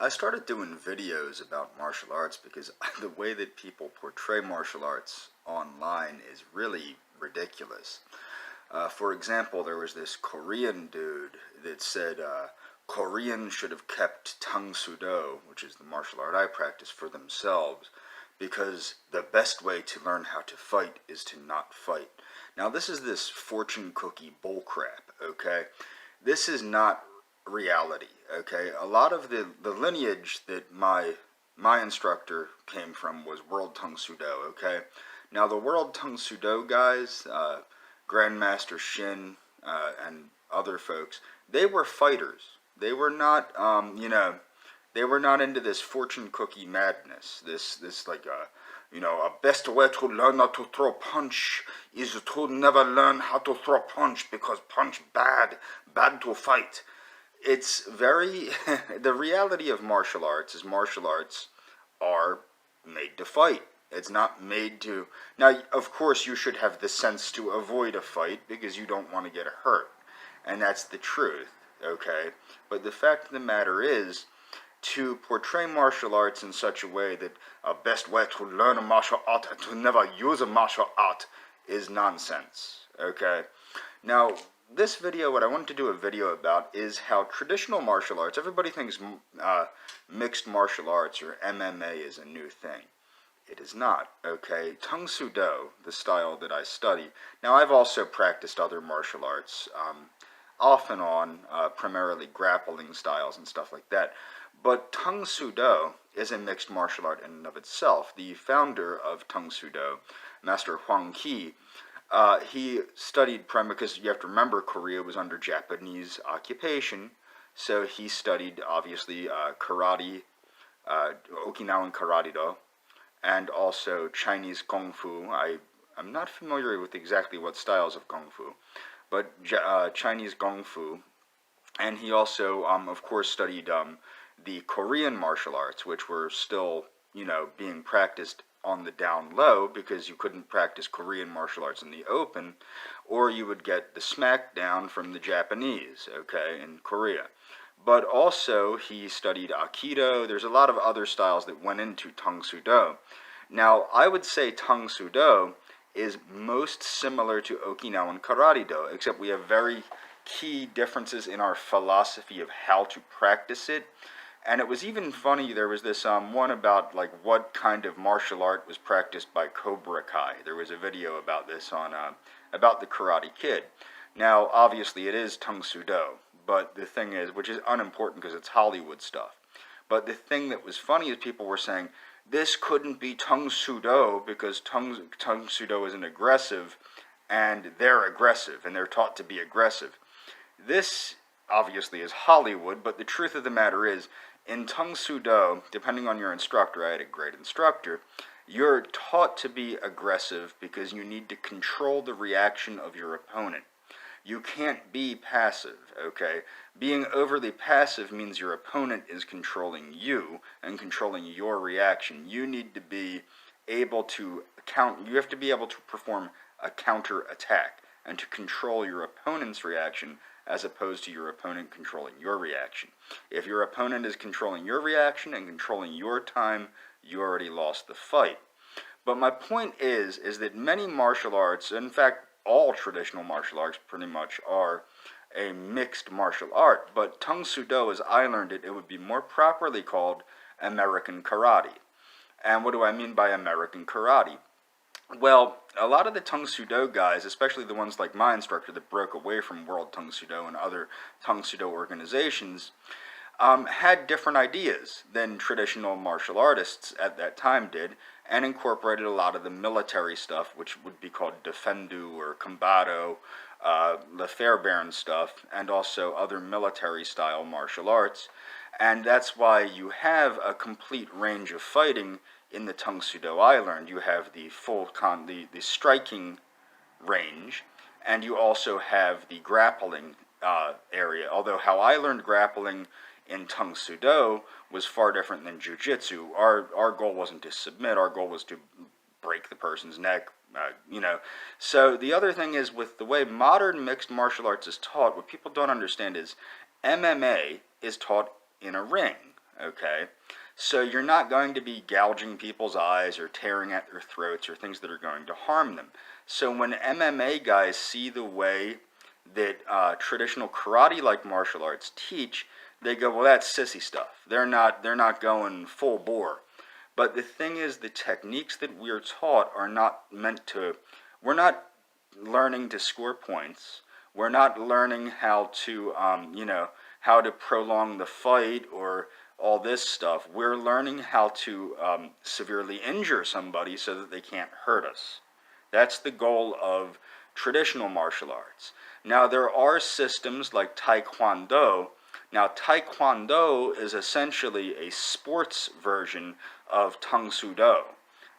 I started doing videos about martial arts because the way that people portray martial arts online is really ridiculous. For example, there was this Korean dude that said Koreans should have kept Tang Soo Do, which is the martial art I practice, for themselves because the best way to learn how to fight is to not fight. Now, this is this fortune cookie bullcrap, okay? This is not reality, okay? A lot of the lineage that my instructor came from was World Tung Soo Do, okay? Now, the World Tung Soo Do guys, Grandmaster Shin, and other folks, they were fighters. They were not, they were not into this fortune cookie madness. This like, a best way to learn how to throw punch is to never learn how to throw punch because punch bad to fight. It's very, the reality of martial arts is martial arts are made to fight. It's not made to, now of course you should have the sense to avoid a fight because you don't want to get hurt. And that's the truth, okay? But the fact of the matter is, to portray martial arts in such a way that a best way to learn a martial art and to never use a martial art is nonsense, okay? Now, this video, what I wanted to do a video about is how traditional martial arts, everybody thinks mixed martial arts or MMA is a new thing. It is not, okay? Tung Soo Do, the style that I study. Now, I've also practiced other martial arts, off and on, primarily grappling styles and stuff like that. But Tung Soo Do is a mixed martial art in and of itself. The founder of Tung Soo Do, Master Huang Qi, he studied primarily, because you have to remember Korea was under Japanese occupation, so he studied, obviously, karate, Okinawan Karate-do, and also Chinese Kung Fu. I'm not familiar with exactly what styles of Kung Fu, but Chinese Kung Fu. And he also, of course, studied the Korean martial arts, which were still, being practiced on the down low because you couldn't practice Korean martial arts in the open, or you would get the smackdown from the Japanese, okay, in Korea. But also, he studied Aikido. There's a lot of other styles that went into Tung Soo Do. Now, I would say Tung Soo Do is most similar to Okinawan Karate-do, except we have very key differences in our philosophy of how to practice it. And it was even funny, there was this one about like what kind of martial art was practiced by Cobra Kai. There was a video about this on, about the Karate Kid. Now, obviously it is Tung Soo Do, but the thing is, which is unimportant because it's Hollywood stuff. But the thing that was funny is people were saying, this couldn't be Tung Soo Do because Tung Soo Do isn't aggressive, and they're aggressive, and they're taught to be aggressive. This obviously is Hollywood, but the truth of the matter is, in Tung Soo Do, depending on your instructor, I had a great instructor, you're taught to be aggressive because you need to control the reaction of your opponent. You can't be passive, okay? Being overly passive means your opponent is controlling you and controlling your reaction. You need to be able to you have to be able to perform a counter attack and to control your opponent's reaction as opposed to your opponent controlling your reaction. If your opponent is controlling your reaction and controlling your time, you already lost the fight. But my point is that many martial arts, in fact, all traditional martial arts pretty much are a mixed martial art. But Tung Soo Do, as I learned it, it would be more properly called American Karate. And what do I mean by American Karate? Well, a lot of the Tung Soo Do guys, especially the ones like my instructor that broke away from World Tung Soo Do and other Tung Soo Do organizations, had different ideas than traditional martial artists at that time did, and incorporated a lot of the military stuff, which would be called Defendu or Combado, the Fairbairn stuff, and also other military-style martial arts. And that's why you have a complete range of fighting in the Tung Soo Do I learned. You have the full the striking range, and you also have the grappling area. Although how I learned grappling in Tung Soo Do was far different than Jiu-Jitsu. Our goal wasn't to submit. Our goal was to break the person's neck, So the other thing is, with the way modern mixed martial arts is taught, what people don't understand is MMA is taught in a ring, okay? So you're not going to be gouging people's eyes or tearing at their throats or things that are going to harm them. So when MMA guys see the way that traditional karate-like martial arts teach, they go, well, that's sissy stuff. They're not going full bore. But the thing is, the techniques that we're taught are not meant to. We're not learning to score points. We're not learning how to, how to prolong the fight or all this stuff. We're learning how to severely injure somebody so that they can't hurt us. That's the goal of traditional martial arts. Now, there are systems like Taekwondo. Now, Taekwondo is essentially a sports version of Tang Soo Do.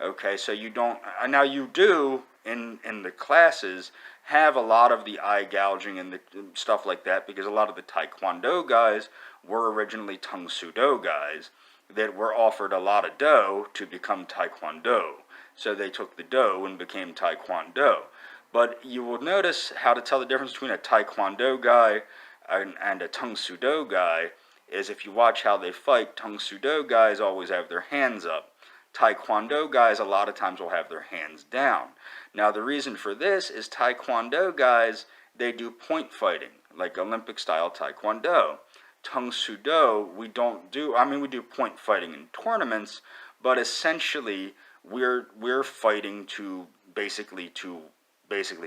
Okay, so you don't, now you do in the classes have a lot of the eye gouging and the stuff like that, because a lot of the Taekwondo guys were originally Tang Soo Do guys that were offered a lot of dough to become Taekwondo. So they took the dough and became Taekwondo. But you will notice how to tell the difference between a Taekwondo guy and a Tang Soo Do guy is if you watch how they fight. Tang Soo Do guys always have their hands up. Taekwondo guys a lot of times will have their hands down. Now the reason for this is Taekwondo guys, they do point fighting, like Olympic style Taekwondo. Tang Soo Do, we don't do, we do point fighting in tournaments, but essentially we're fighting to basically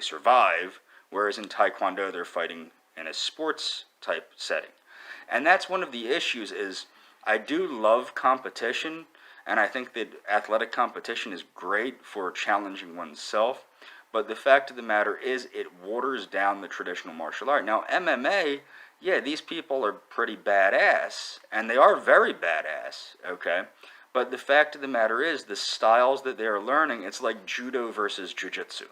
survive, whereas in Taekwondo they're fighting in a sports type setting. And that's one of the issues is I do love competition, and I think that athletic competition is great for challenging oneself, but the fact of the matter is it waters down the traditional martial art. Now MMA, yeah, these people are pretty badass, and they are very badass, okay? But the fact of the matter is the styles that they are learning, it's like judo versus jiu-jitsu.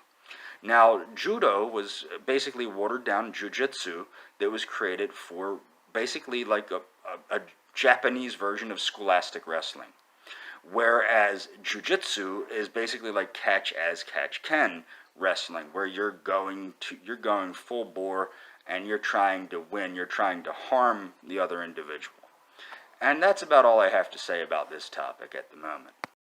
Now, judo was basically watered-down jiu-jitsu that was created for basically like a Japanese version of scholastic wrestling. Whereas jiu-jitsu is basically like catch-as-catch-can wrestling, where you're going full bore and you're trying to win, you're trying to harm the other individual. And that's about all I have to say about this topic at the moment.